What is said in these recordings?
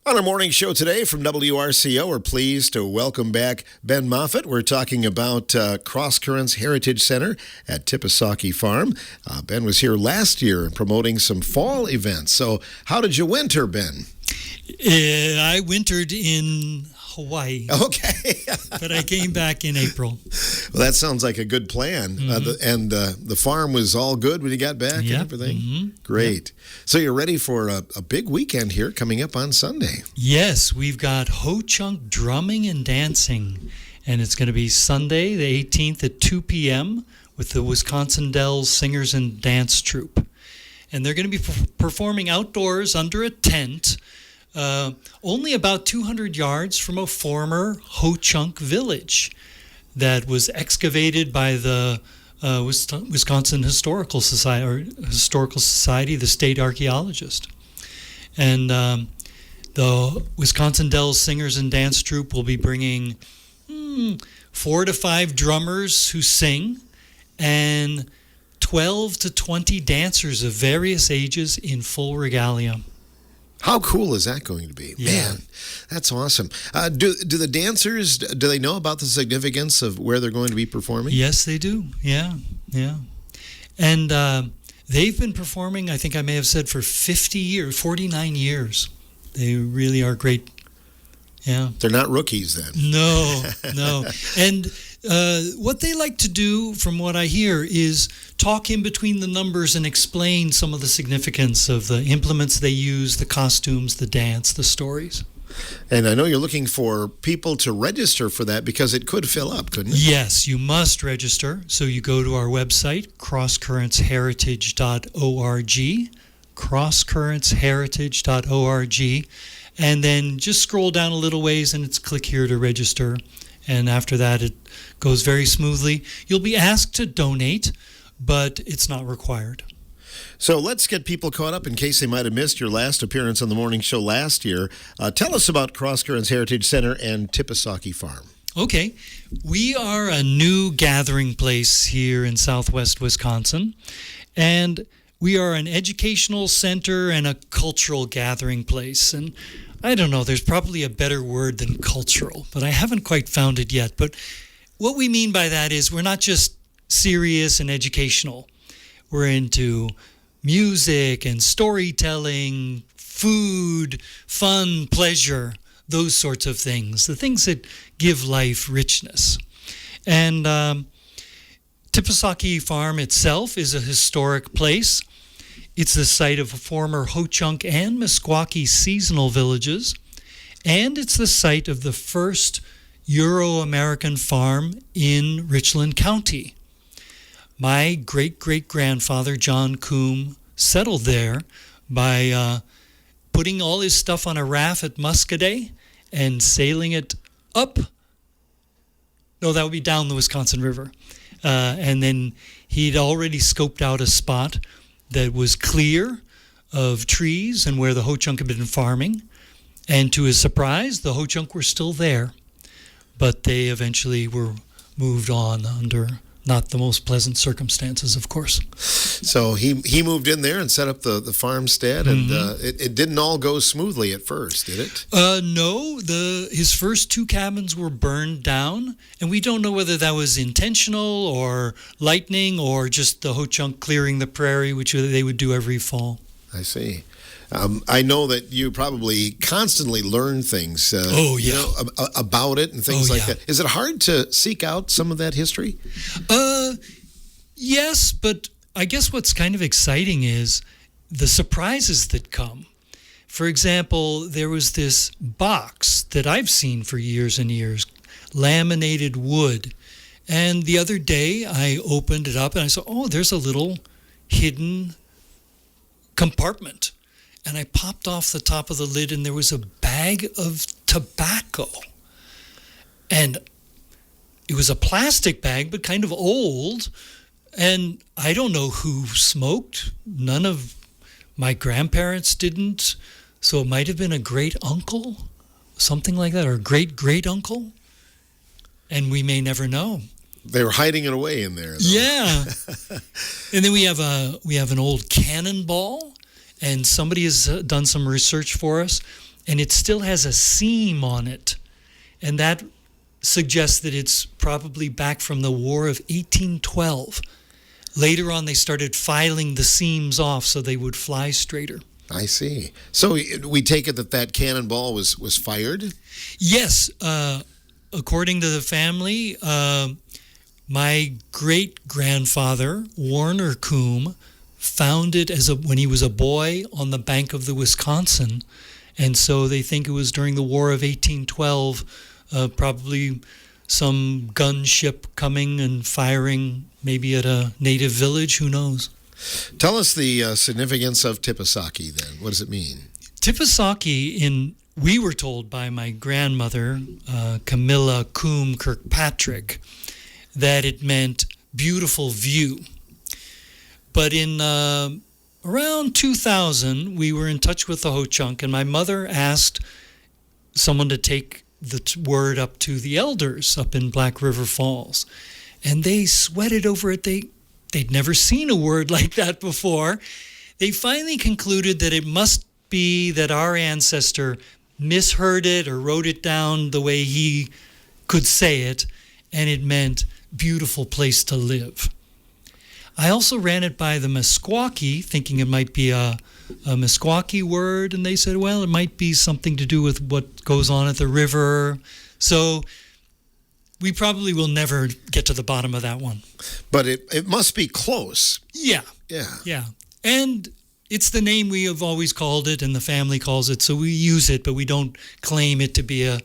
On our morning show today from WRCO, we're pleased to welcome back Ben Moffat. We're talking about Crosscurrents Heritage Center at Tippesaukee Farm. Ben was here last year promoting some fall events. So how did you winter, Ben? I wintered in Hawaii. Okay. But I came back in April. Well, that sounds like a good plan. Mm-hmm. The farm was all good when you got back and everything? Mm-hmm. Great. Yep. So you're ready for a big weekend here coming up on Sunday. Yes, we've got Ho-Chunk drumming and dancing. And it's going to be Sunday, the 18th at 2 p.m. with the Wisconsin Dells Singers and Dance Troupe. And they're going to be performing outdoors under a tent, only about 200 yards from a former Ho-Chunk village that was excavated by the Wisconsin Historical Society, the state archaeologist. And the Wisconsin Dells Singers and Dance Troupe will be bringing 4 to 5 drummers who sing and 12 to 20 dancers of various ages in full regalia. How cool is that going to be? Yeah. Man, that's awesome. Do the dancers, do they know about the significance of where they're going to be performing? Yes, they do. Yeah. And they've been performing, I think I may have said, for 49 years. They really are great. Yeah. They're not rookies then. No. And what they like to do, from what I hear, is talk in between the numbers and explain some of the significance of the implements they use, the costumes, the dance, the stories. And I know you're looking for people to register for that because it could fill up, couldn't it? Yes, you must register. So you go to our website, crosscurrentsheritage.org, crosscurrentsheritage.org, and then just scroll down a little ways and it's click here to register. And after that, it goes very smoothly. You'll be asked to donate, but it's not required. So let's get people caught up in case they might have missed your last appearance on the morning show last year. Tell us about Crosscurrents Heritage Center and Tippesaukee Farm. Okay. We are a new gathering place here in southwest Wisconsin, and we are an educational center and a cultural gathering place. And I don't know, there's probably a better word than cultural, but I haven't quite found it yet. But what we mean by that is we're not just serious and educational. We're into music and storytelling, food, fun, pleasure, those sorts of things, the things that give life richness. And Tippesaukee Farm itself is a historic place. It's the site of former Ho-Chunk and Meskwaki seasonal villages, and it's the site of the first Euro-American farm in Richland County. My great-great-grandfather, John Coombe, settled there by putting all his stuff on a raft at Muscadet and sailing it up. No, that would be down the Wisconsin River. And then he'd already scoped out a spot that was clear of trees and where the Ho-Chunk had been farming. And to his surprise, the Ho-Chunk were still there. But they eventually were moved on under not the most pleasant circumstances, of course. So he moved in there and set up the farmstead, and it didn't all go smoothly at first, did it? No, his first 2 cabins were burned down, and we don't know whether that was intentional or lightning or just the Ho-Chunk clearing the prairie, which they would do every fall. I see. I know that you probably constantly learn things about it and things like that. Is it hard to seek out some of that history? Yes, but I guess what's kind of exciting is the surprises that come. For example, there was this box that I've seen for years and years, laminated wood. And the other day I opened it up and I saw, there's a little hidden compartment. And I popped off the top of the lid and there was a bag of tobacco. And it was a plastic bag, but kind of old. And I don't know who smoked. None of my grandparents didn't. So it might have been a great uncle, something like that, or great uncle. And we may never know. They were hiding it away in there, though. Yeah. And then we have an old cannonball. And somebody has done some research for us. and it still has a seam on it. And that suggests that it's probably back from the War of 1812. Later on, they started filing the seams off so they would fly straighter. I see. So we take it that cannonball was fired? Yes. According to the family, my great-grandfather, Warner Coombe, found it when he was a boy on the bank of the Wisconsin. And so they think it was during the War of 1812, probably some gunship coming and firing maybe at a native village, who knows. Tell us the significance of Tippesaukee then. What does it mean? Tippesaukee, we were told by my grandmother, Camilla Coombe Kirkpatrick, that it meant beautiful view. But in around 2000, we were in touch with the Ho-Chunk, and my mother asked someone to take the word up to the elders up in Black River Falls. And they sweated over it. They'd never seen a word like that before. They finally concluded that it must be that our ancestor misheard it or wrote it down the way he could say it, and it meant beautiful place to live. I also ran it by the Meskwaki, thinking it might be a Meskwaki word, and they said, well, it might be something to do with what goes on at the river. So we probably will never get to the bottom of that one. But it must be close. Yeah. Yeah. And it's the name we have always called it, and the family calls it, so we use it, but we don't claim it to be a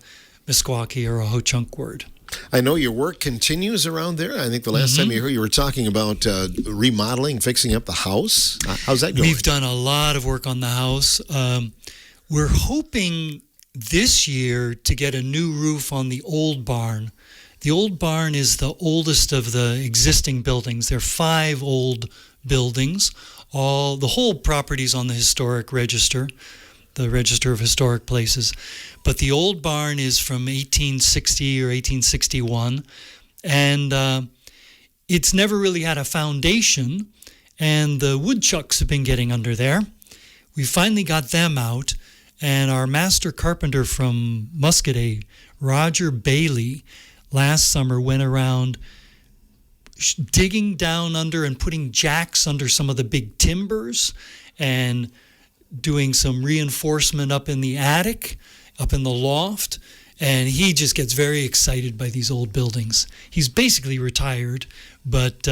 Meskwaki or a Ho-Chunk word. I know your work continues around there. I think the last time you were talking about remodeling, fixing up the house. How's that going? We've done a lot of work on the house. We're hoping this year to get a new roof on the old barn. The old barn is the oldest of the existing buildings. There are 5 old buildings. The whole property's on the historic register, the Register of Historic Places. But the old barn is from 1860 or 1861, and it's never really had a foundation, and the woodchucks have been getting under there. We finally got them out, and our master carpenter from Muscadet, Roger Bailey, last summer went around digging down under and putting jacks under some of the big timbers and doing some reinforcement up in the attic, up in the loft, and he just gets very excited by these old buildings. He's basically retired, but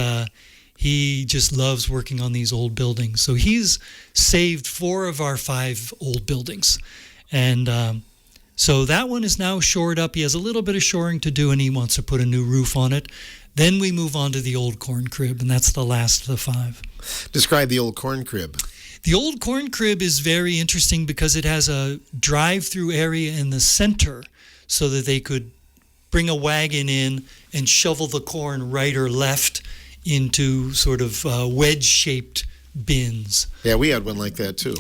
he just loves working on these old buildings. So he's saved 4 of our 5 old buildings. And so that one is now shored up. He has a little bit of shoring to do, and he wants to put a new roof on it. Then we move on to the old corn crib, and that's the last of the 5. Describe the old corn crib. The old corn crib is very interesting because it has a drive-through area in the center so that they could bring a wagon in and shovel the corn right or left into sort of wedge-shaped bins. Yeah, we had one like that too.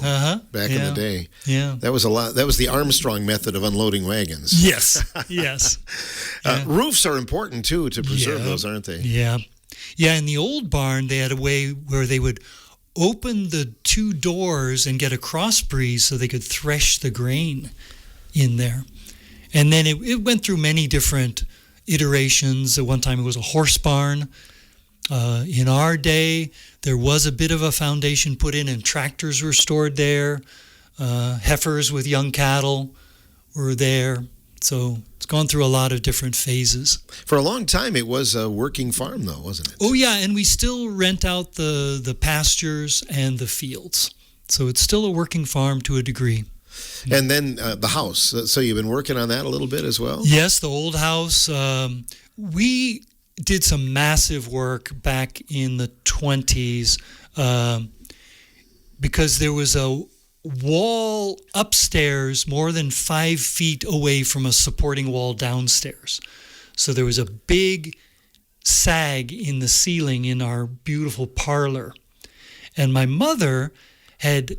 Back in the day. Yeah. That was a lot. That was the Armstrong method of unloading wagons. Yes. Yes. Roofs are important too to preserve those, aren't they? Yeah. Yeah, in the old barn they had a way where they would open the 2 doors and get a cross breeze so they could thresh the grain in there. And then it went through many different iterations. At one time it was a horse barn. In our day, there was a bit of a foundation put in and tractors were stored there. Heifers with young cattle were there. So it's gone through a lot of different phases. For a long time, it was a working farm, though, wasn't it? Oh, yeah, and we still rent out the pastures and the fields. So it's still a working farm to a degree. And then the house. So you've been working on that a little bit as well? Yes, the old house. We did some massive work back in the 20s because there was a wall upstairs more than 5 feet away from a supporting wall downstairs. So there was a big sag in the ceiling in our beautiful parlor. And my mother had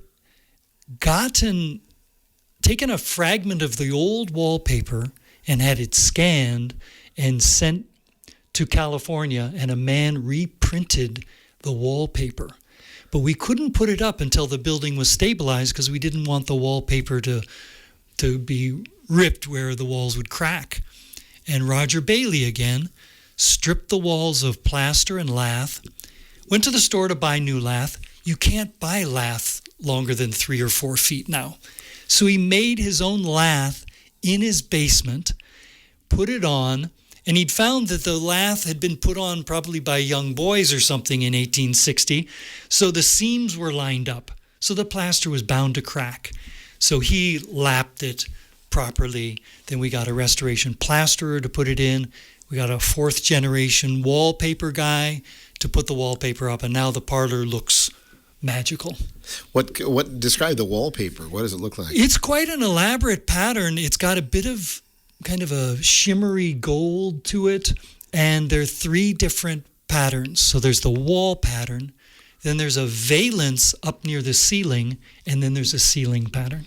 taken a fragment of the old wallpaper and had it scanned and sent to California, and a man reprinted the wallpaper. But we couldn't put it up until the building was stabilized because we didn't want the wallpaper to to be ripped where the walls would crack. And Roger Bailey again stripped the walls of plaster and lath, went to the store to buy new lath. You can't buy lath longer than 3 or 4 feet now. So he made his own lath in his basement, put it on, and he'd found that the lath had been put on probably by young boys or something in 1860. So the seams were lined up. So the plaster was bound to crack. So he lapped it properly. Then we got a restoration plasterer to put it in. We got a 4th generation wallpaper guy to put the wallpaper up. And now the parlor looks magical. What describe the wallpaper? What does it look like? It's quite an elaborate pattern. It's got a bit of kind of a shimmery gold to it. And there are 3 different patterns. So there's the wall pattern. Then there's a valance up near the ceiling, and then there's a ceiling pattern.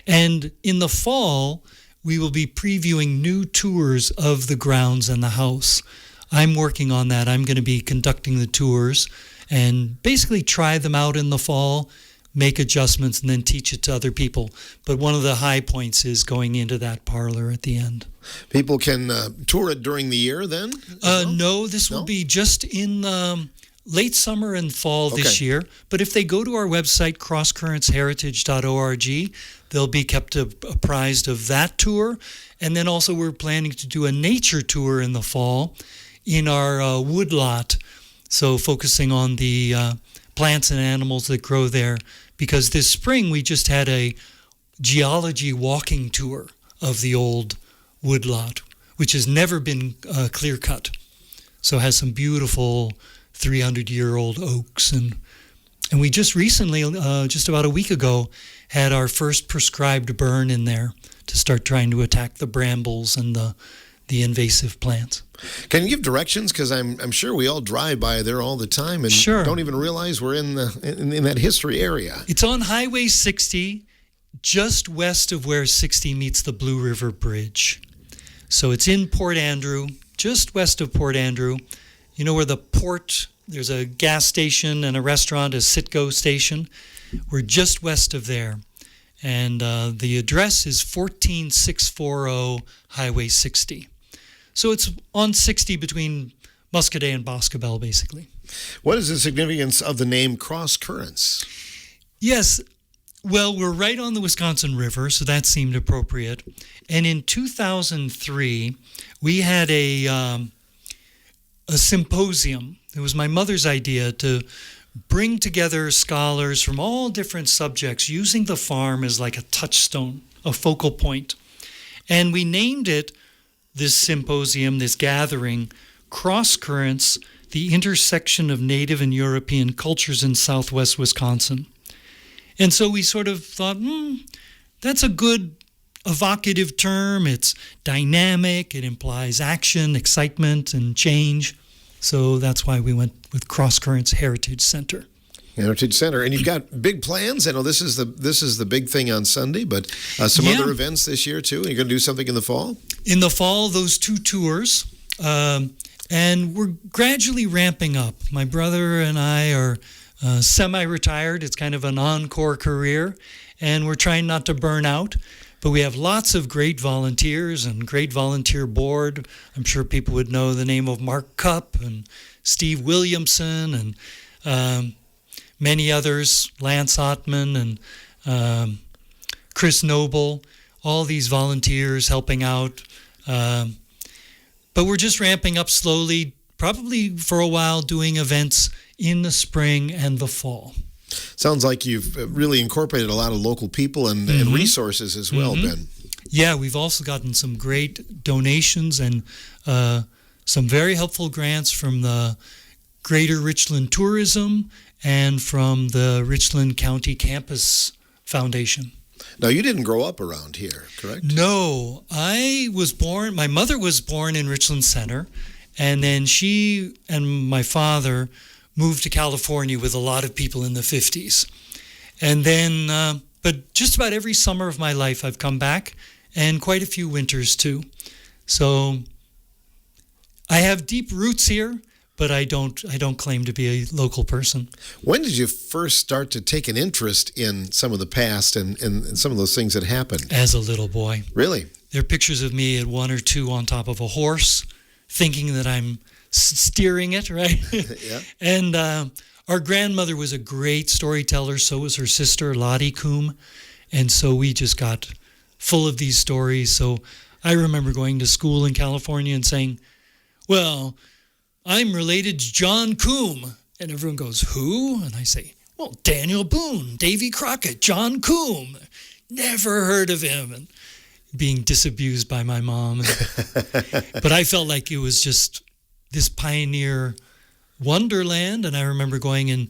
And in the fall, we will be previewing new tours of the grounds and the house. I'm working on that. I'm going to be conducting the tours and basically try them out in the fall, make adjustments, and then teach it to other people. But one of the high points is going into that parlor at the end. People can tour it during the year then? No, this will be just in late summer and fall this year. But if they go to our website, crosscurrentsheritage.org, they'll be kept apprised of that tour. And then also we're planning to do a nature tour in the fall in our woodlot. So focusing on the plants and animals that grow there. Because this spring we just had a geology walking tour of the old woodlot, which has never been clear-cut. So it has some beautiful 300-year-old oaks. And we just recently, just about a week ago, had our first prescribed burn in there to start trying to attack the brambles and the invasive plants. Can you give directions? Because I'm sure we all drive by there all the time and don't even realize we're in that history area. It's on Highway 60, just west of where 60 meets the Blue River Bridge. So it's in Port Andrew, just west of Port Andrew. You know where the port, there's a gas station and a restaurant, a Citgo station. We're just west of there. And the address is 14640 Highway 60. So it's on 60 between Muscadet and Boscobel, basically. What is the significance of the name Crosscurrents? Yes, well, we're right on the Wisconsin River, so that seemed appropriate. And in 2003, we had a symposium. It was my mother's idea to bring together scholars from all different subjects using the farm as like a touchstone, a focal point. And we named it, this symposium, this gathering, Crosscurrents, the intersection of Native and European cultures in Southwest Wisconsin. And so we sort of thought, that's a good evocative term. It's dynamic. It implies action, excitement, and change. So that's why we went with Crosscurrents Heritage Center. Heritage Center, and you've got big plans. I know this is the big thing on Sunday, but some other events this year too. You're going to do something in the fall. In the fall, those 2 tours, and we're gradually ramping up. My brother and I are semi-retired. It's kind of an encore career, and we're trying not to burn out. But we have lots of great volunteers and great volunteer board. I'm sure people would know the name of Mark Cupp and Steve Williamson and many others, Lance Ottman and Chris Noble, all these volunteers helping out. But we're just ramping up slowly, probably for a while doing events in the spring and the fall. Sounds like you've really incorporated a lot of local people and resources as well, Ben. Yeah, we've also gotten some great donations and some very helpful grants from the Greater Richland Tourism and from the Richland County Campus Foundation. Now, you didn't grow up around here, correct? No, my mother was born in Richland Center, and then she and my father moved to California with a lot of people in the 50s. And then, but just about every summer of my life I've come back, and quite a few winters too. So I have deep roots here, but I don't claim to be a local person. When did you first start to take an interest in some of the past and some of those things that happened? As a little boy. Really? There are pictures of me at 1 or 2 on top of a horse, thinking that I'm steering it, right? Yeah. And our grandmother was a great storyteller. So was her sister, Lottie Coombe. And so we just got full of these stories. So I remember going to school in California and saying, well, I'm related to John Coombe. And everyone goes, who? And I say, well, Daniel Boone, Davy Crockett, John Coombe. Never heard of him. And being disabused by my mom. But I felt like it was just this pioneer wonderland. And I remember going and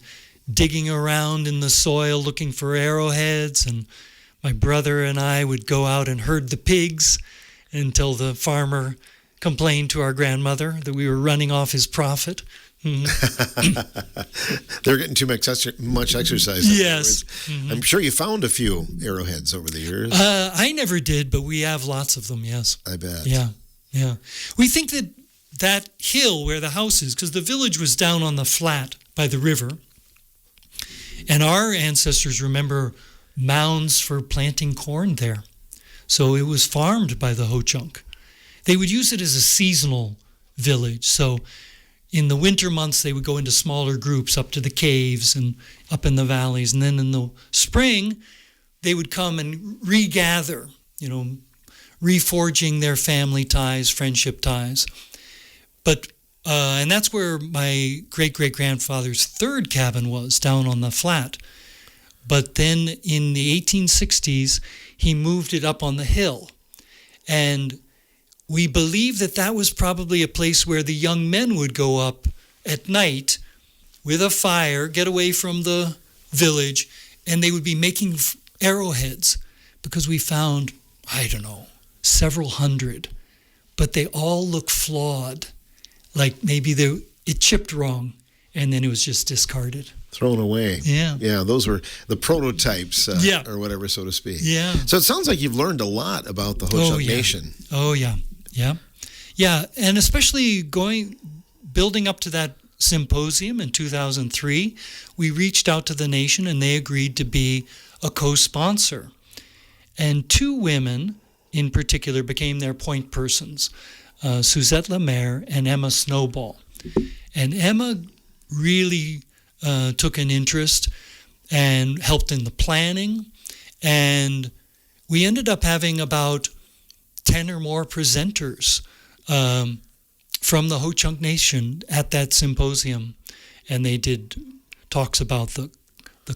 digging around in the soil looking for arrowheads. And my brother and I would go out and herd the pigs until the farmer complained to our grandmother that we were running off his profit. They're getting too much exercise. Yes. I'm sure you found a few arrowheads over the years. I never did, but we have lots of them, yes. I bet. Yeah. We think that hill where the house is, because the village was down on the flat by the river, and our ancestors remember mounds for planting corn there. So it was farmed by the Ho-Chunk. They would use it as a seasonal village. So in the winter months, they would go into smaller groups up to the caves and up in the valleys. And then in the spring, they would come and regather, reforging their family ties, friendship ties. But and that's where my great-great-grandfather's third cabin was, down on the flat. But then in the 1860s, he moved it up on the hill. And we believe that was probably a place where the young men would go up at night with a fire, get away from the village, and they would be making arrowheads, because we found, several hundred. But they all look flawed, like maybe it chipped wrong, and then it was just discarded. Thrown away. Yeah. Yeah, those were the prototypes, or whatever, so to speak. Yeah. So it sounds like you've learned a lot about the Ho-Chunk Nation. Oh, yeah. Yeah, and especially building up to that symposium in 2003, we reached out to the nation and they agreed to be a co-sponsor. And 2 women in particular became their point persons, Suzette Lemaire and Emma Snowball. And Emma really took an interest and helped in the planning. And we ended up having about 10 or more presenters from the Ho-Chunk Nation at that symposium. And they did talks about the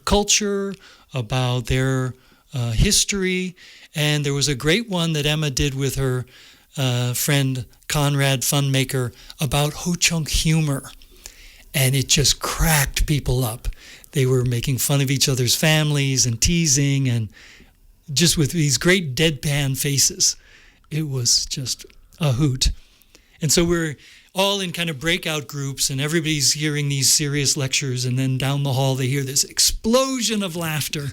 culture, about their history. And there was a great one that Emma did with her friend Conrad Funmaker about Ho-Chunk humor. And it just cracked people up. They were making fun of each other's families and teasing, and just with these great deadpan faces. It was just a hoot. And so we're all in kind of breakout groups, and everybody's hearing these serious lectures, and then down the hall they hear this explosion of laughter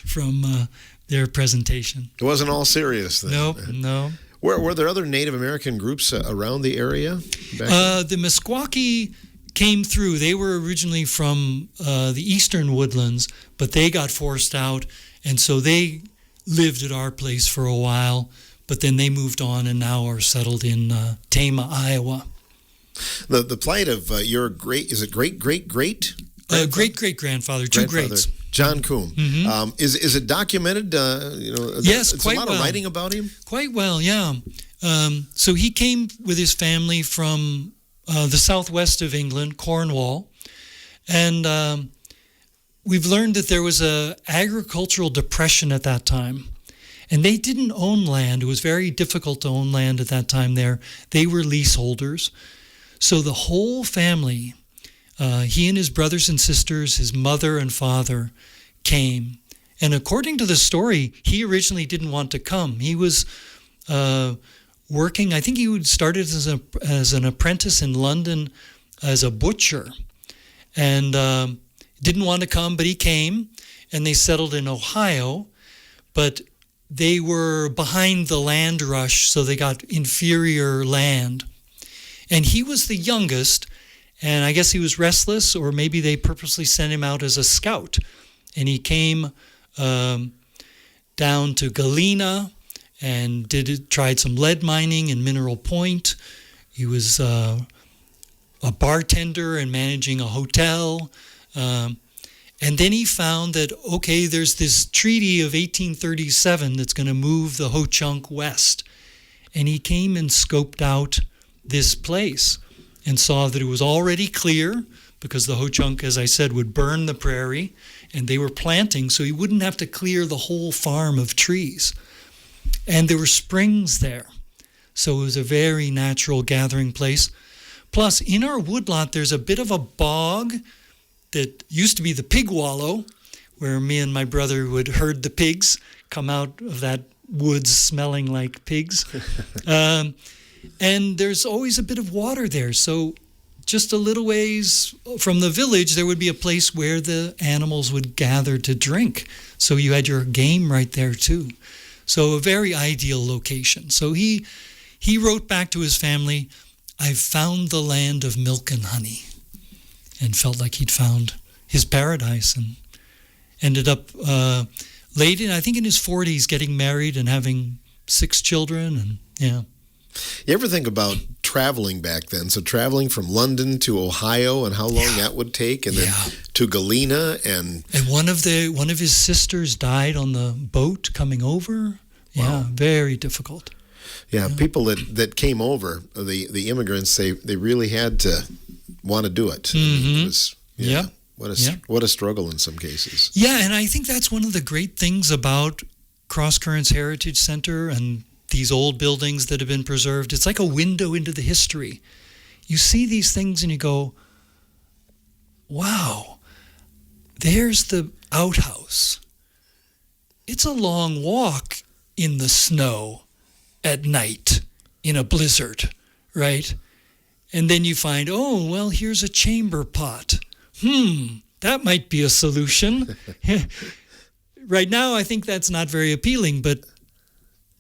from their presentation. It wasn't all serious then. Nope, no. Were there other Native American groups around the area? The Meskwaki came through. They were originally from the eastern woodlands, but they got forced out, and so they lived at our place for a while, but then they moved on and now are settled in Tama, Iowa. The plight of your great-great-great-grandfather, 2 greats. John Coombe. Mm-hmm. Is it documented? Yes, it's quite a lot well. of writing about him? Quite well, yeah. So he came with his family from the southwest of England, Cornwall, and we've learned that there was an agricultural depression at that time, and they didn't own land. It was very difficult to own land at that time there. They were leaseholders. So the whole family, he and his brothers and sisters, his mother and father, came. And according to the story, he originally didn't want to come. He was working, I think he started as an apprentice in London as a butcher, and didn't want to come, but he came, and they settled in Ohio, but they were behind the land rush, so they got inferior land. And he was the youngest, And I guess he was restless, or maybe they purposely sent him out as a scout. And he came down to Galena and tried some lead mining in Mineral Point. He was a bartender and managing a hotel. And then he found that, okay, there's this treaty of 1837 that's going to move the Ho-Chunk west. And he came and scoped out this place and saw that it was already clear, because the Ho-Chunk, as I said, would burn the prairie, and they were planting, so he wouldn't have to clear the whole farm of trees. And there were springs there, so it was a very natural gathering place. Plus, in our woodlot, there's a bit of a bog that used to be the pig wallow, where me and my brother would herd the pigs, come out of that woods smelling like pigs. And there's always a bit of water there. So just a little ways from the village, there would be a place where the animals would gather to drink. So you had your game right there too. So a very ideal location. So he wrote back to his family, "I've found the land of milk and honey," and felt like he'd found his paradise, and ended up late in, I think in his 40s, getting married and having 6 children. And yeah. You ever think about traveling back then? So traveling from London to Ohio, and how long that would take, and then to Galena, and one of his sisters died on the boat coming over. Yeah, very difficult. Yeah, people that came over, the immigrants, they really had to want to do it. Mm-hmm. It was, what a struggle in some cases. Yeah, and I think that's one of the great things about Crosscurrents Heritage Center and these old buildings that have been preserved. It's like a window into the history. You see these things and you go, wow, there's the outhouse. It's a long walk in the snow at night in a blizzard, right? And then you find, oh, well, here's a chamber pot. That might be a solution. Right now, I think that's not very appealing, but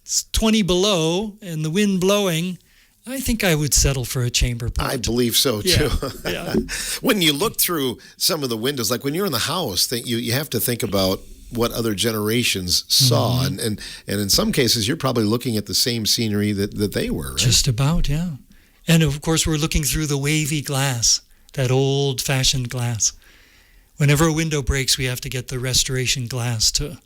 it's 20 below and the wind blowing, I think I would settle for a chamber pot. I believe so, too. Yeah. When you look through some of the windows, like when you're in the house, you have to think about what other generations saw. Mm-hmm. And in some cases, you're probably looking at the same scenery that they were, right? Just about, yeah. And, of course, we're looking through the wavy glass, that old-fashioned glass. Whenever a window breaks, we have to get the restoration glass to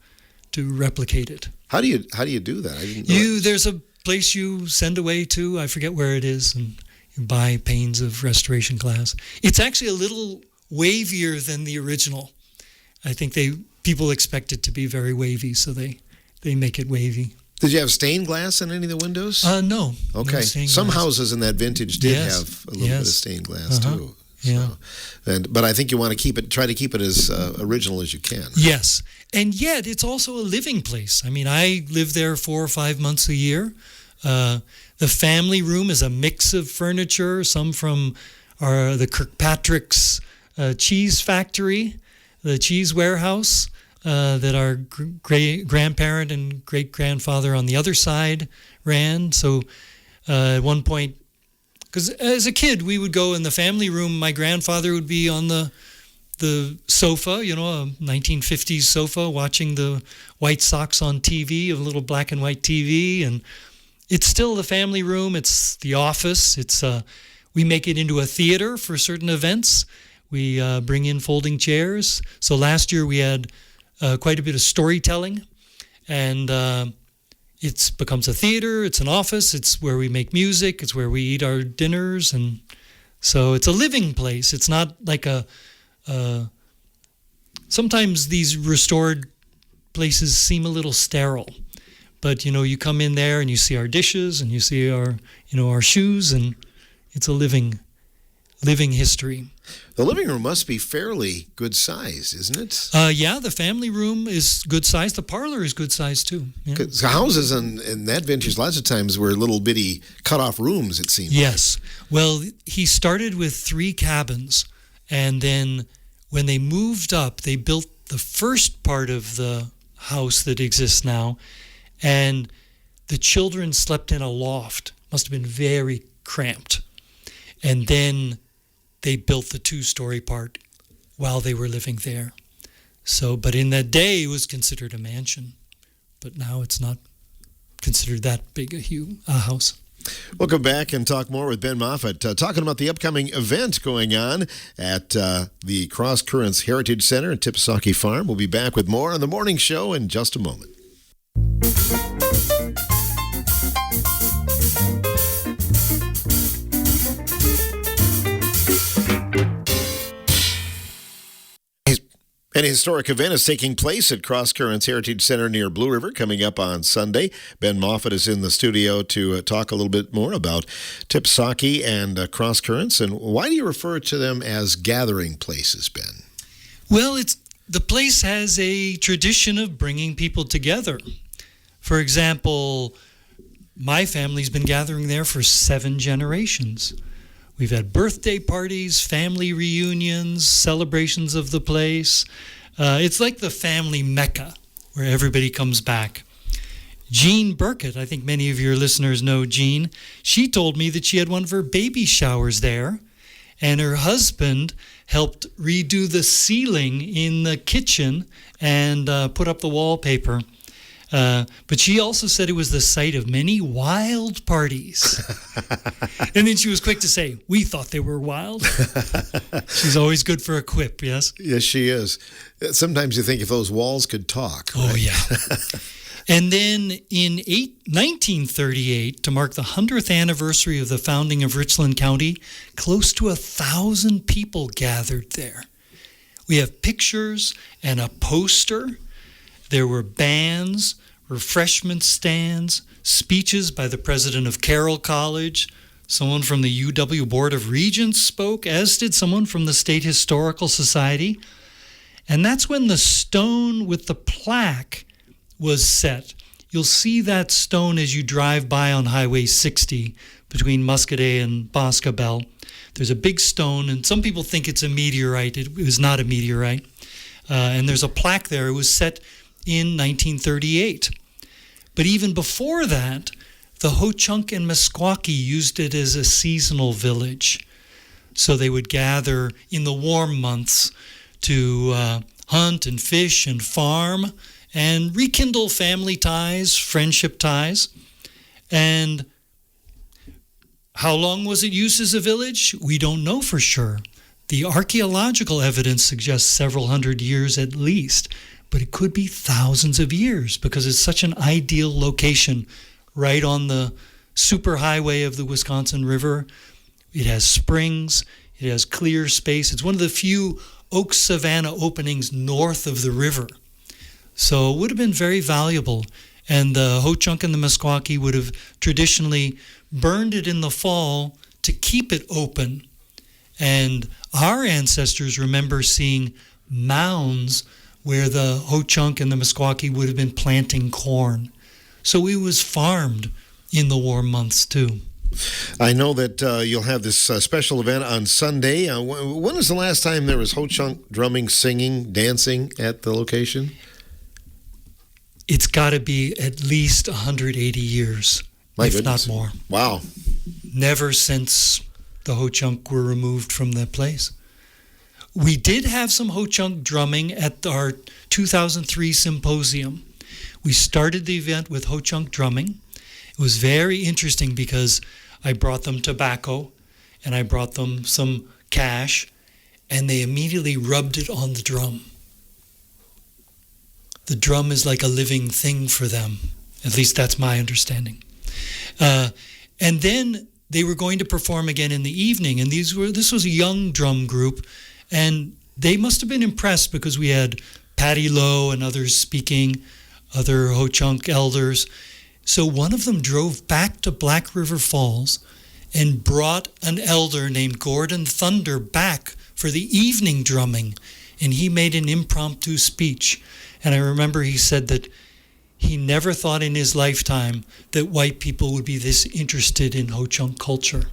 replicate it. How do you do that? I didn't know There's a place you send away to, I forget where it is, and you buy panes of restoration glass. It's actually a little wavier than the original. I think people expect it to be very wavy, so they make it wavy. Did you have stained glass in any of the windows? No. Okay. No stained Some glass. houses in that vintage did have a little bit of stained glass too. Yeah. But I think you want to try to keep it as original as you can. Yes. And yet it's also a living place. I mean, I live there 4 or 5 months a year. The family room is a mix of furniture, some from the Kirkpatrick's cheese factory, the cheese warehouse that our grandparent and great-grandfather on the other side ran. So at one point, because as a kid, we would go in the family room. My grandfather would be on the sofa, a 1950s sofa, watching the White Sox on TV, a little black and white TV. And it's still the family room. It's the office. We make it into a theater for certain events. We bring in folding chairs. So last year we had quite a bit of storytelling, and it becomes a theater. It's an office. It's where we make music. It's where we eat our dinners, and so it's a living place. It's not like sometimes these restored places seem a little sterile, but you come in there and you see our dishes and you see our shoes, and it's a living history. The living room must be fairly good size, isn't it? Yeah, the family room is good size. The parlor is good size too. Yeah. 'Cause houses in that vintage lots of times were little bitty cut-off rooms, it seems. Yes. Well, he started with 3 cabins, and then when they moved up, they built the first part of the house that exists now, and the children slept in a loft. Must have been very cramped. And then they built the two-story part while they were living there. So, but in that day, it was considered a mansion. But now it's not considered that big a house. We'll come back and talk more with Ben Moffat, talking about the upcoming event going on at the Crosscurrents Heritage Center at Tippesaukee Farm. We'll be back with more on the morning show in just a moment. An historic event is taking place at Crosscurrents Heritage Center near Blue River coming up on Sunday. Ben Moffat is in the studio to talk a little bit more about Tippesaukee and Crosscurrents. And why do you refer to them as gathering places, Ben? Well, the place has a tradition of bringing people together. For example, my family's been gathering there for 7 generations. We've had birthday parties, family reunions, celebrations of the place. It's like the family mecca where everybody comes back. Jean Burkett, I think many of your listeners know Jean, she told me that she had one of her baby showers there, and her husband helped redo the ceiling in the kitchen and put up the wallpaper. But she also said it was the site of many wild parties. And then she was quick to say, we thought they were wild. She's always good for a quip, yes? Yes, she is. Sometimes you think if those walls could talk. Right? Oh, yeah. And then in 1938, to mark the 100th anniversary of the founding of Richland County, close to 1,000 people gathered there. We have pictures and a poster. There were bands, refreshment stands, speeches by the president of Carroll College. Someone from the UW Board of Regents spoke, as did someone from the State Historical Society. And that's when the stone with the plaque was set. You'll see that stone as you drive by on Highway 60 between Muscadet and Boscobel. There's a big stone, and some people think it's a meteorite. It was not a meteorite. And there's a plaque there. It was set in 1938. But even before that, the Ho-Chunk and Meskwaki used it as a seasonal village. So they would gather in the warm months to hunt and fish and farm and rekindle family ties, friendship ties. And how long was it used as a village? We don't know for sure. The archaeological evidence suggests several hundred years at least. But it could be thousands of years because it's such an ideal location right on the superhighway of the Wisconsin River. It has springs. It has clear space. It's one of the few oak savanna openings north of the river. So it would have been very valuable. And the Ho-Chunk and the Meskwaki would have traditionally burned it in the fall to keep it open. And our ancestors remember seeing mounds where the Ho-Chunk and the Meskwaki would have been planting corn. So it was farmed in the warm months too. I know that you'll have this special event on Sunday. When was the last time there was Ho-Chunk drumming, singing, dancing at the location? It's got to be at least 180 years, if goodness. not more. Wow. Never since the Ho-Chunk were removed from the place. We did have some Ho-Chunk drumming at our 2003 symposium. We started the event with Ho-Chunk drumming. It was very interesting because I brought them tobacco and I brought them some cash, and they immediately rubbed it on the drum. The drum is like a living thing for them. At least that's my understanding. And then they were going to perform again in the evening, and this was a young drum group. And they must have been impressed because we had Patty Lowe and others speaking, other Ho-Chunk elders. So one of them drove back to Black River Falls and brought an elder named Gordon Thunder back for the evening drumming. And he made an impromptu speech. And I remember he said that he never thought in his lifetime that white people would be this interested in Ho-Chunk culture.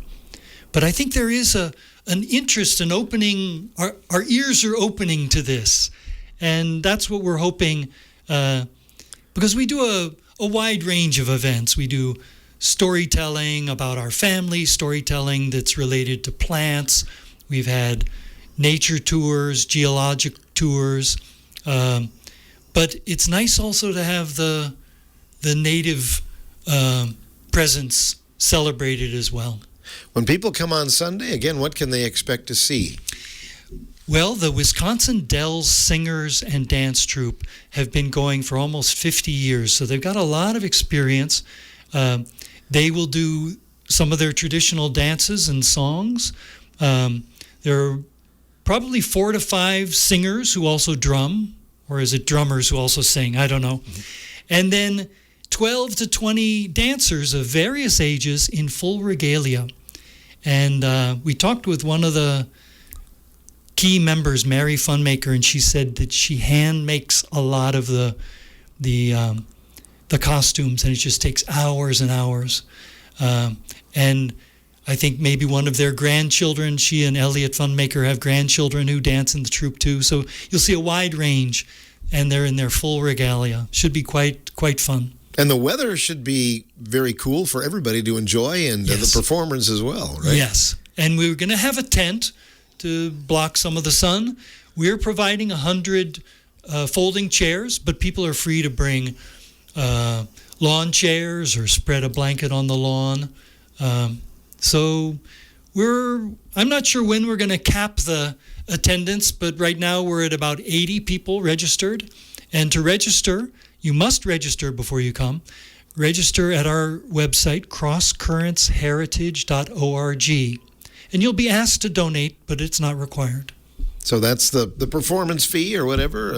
But I think there is an interest in opening, our ears are opening to this. And that's what we're hoping, because we do a wide range of events. We do storytelling about our family, storytelling that's related to plants. We've had nature tours, geologic tours. But it's nice also to have the native presence celebrated as well. When people come on Sunday, again, what can they expect to see? Well, the Wisconsin Dells Singers and Dance Troupe have been going for almost 50 years, so they've got a lot of experience. They will do some of their traditional dances and songs. There are probably 4 to 5 singers who also drum, or is it drummers who also sing? I don't know. And then 12 to 20 dancers of various ages in full regalia. And we talked with one of the key members, Mary Funmaker, and she said that she hand makes a lot of the costumes, and it just takes hours and hours. And I think maybe one of their grandchildren, she and Elliot Funmaker have grandchildren who dance in the troupe too. So you'll see a wide range, and they're in their full regalia. Should be quite fun. And the weather should be very cool for everybody to enjoy, and Yes. the performers as well, right? Yes. And we're going to have a tent to block some of the sun. We're providing 100 folding chairs, but people are free to bring lawn chairs or spread a blanket on the lawn. So I'm not sure when we're going to cap the attendance, but right now we're at about 80 people registered. And to register, you must register before you come. Register at our website, crosscurrentsheritage.org. And you'll be asked to donate, but it's not required. So that's the performance fee or whatever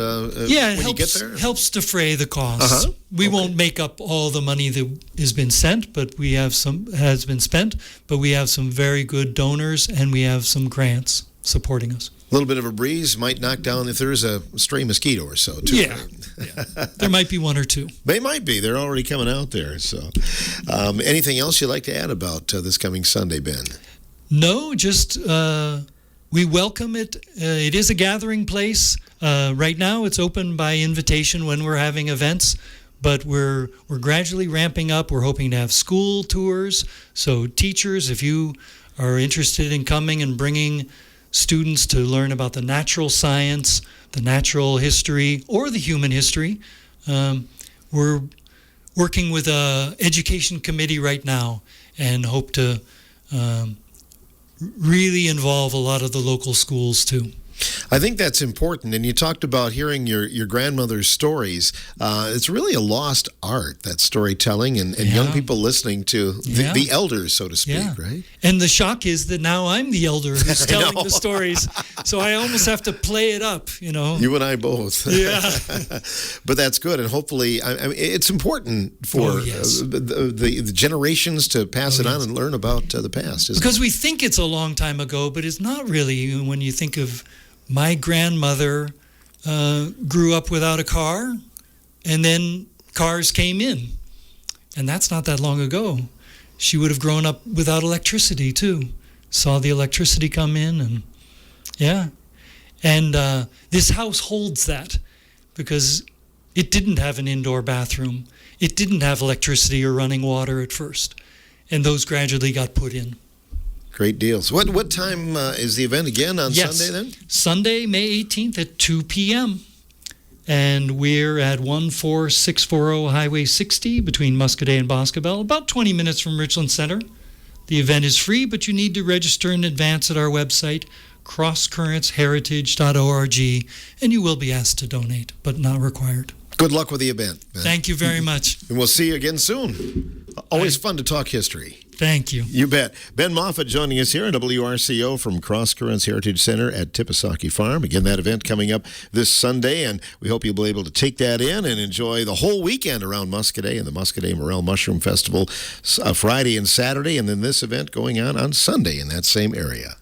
Yeah, it when you get there? helps defray the costs. Uh-huh. We won't make up all the money that has been sent, but has been spent. But we have some very good donors, and we have some grants supporting us. A little bit of a breeze might knock down if there's a stray mosquito or so, too. Yeah. There might be 1 or 2. They might be. They're already coming out there. So, anything else you'd like to add about this coming Sunday, Ben? No, just we welcome it. It is a gathering place. Right now, it's open by invitation when we're having events, but we're gradually ramping up. We're hoping to have school tours. So teachers, if you are interested in coming and bringing students to learn about the natural science, the natural history, or the human history, we're working with an education committee right now and hope to really involve a lot of the local schools too. I think that's important. And you talked about hearing your grandmother's stories. It's really a lost art, that storytelling, and young people listening to the elders, so to speak, right? And the shock is that now I'm the elder who's telling the stories. So I almost have to play it up, you know. You and I both. Yeah. But that's good. And hopefully, I mean, it's important for the generations to pass it on and learn about the past. Because we think it's a long time ago, but it's not really. When you think of my grandmother grew up without a car, and then cars came in. And that's not that long ago. She would have grown up without electricity, too. Saw the electricity come in, and And this house holds that, because it didn't have an indoor bathroom. It didn't have electricity or running water at first. And those gradually got put in. Great deals. What time is the event again on Sunday then? Sunday, May 18th at 2 p.m. And we're at 14640 Highway 60 between Muscadet and Boscobel, about 20 minutes from Richland Center. The event is free, but you need to register in advance at our website, crosscurrentsheritage.org, and you will be asked to donate, but not required. Good luck with the event, Ben. Thank you very much. And we'll see you again soon. Always fun to talk history. Thank you. You bet. Ben Moffat joining us here on WRCO from Crosscurrents Heritage Center at Tippesaukee Farm. Again, that event coming up this Sunday, and we hope you'll be able to take that in and enjoy the whole weekend around Muscadet and the Muscadet Morel Mushroom Festival Friday and Saturday, and then this event going on Sunday in that same area.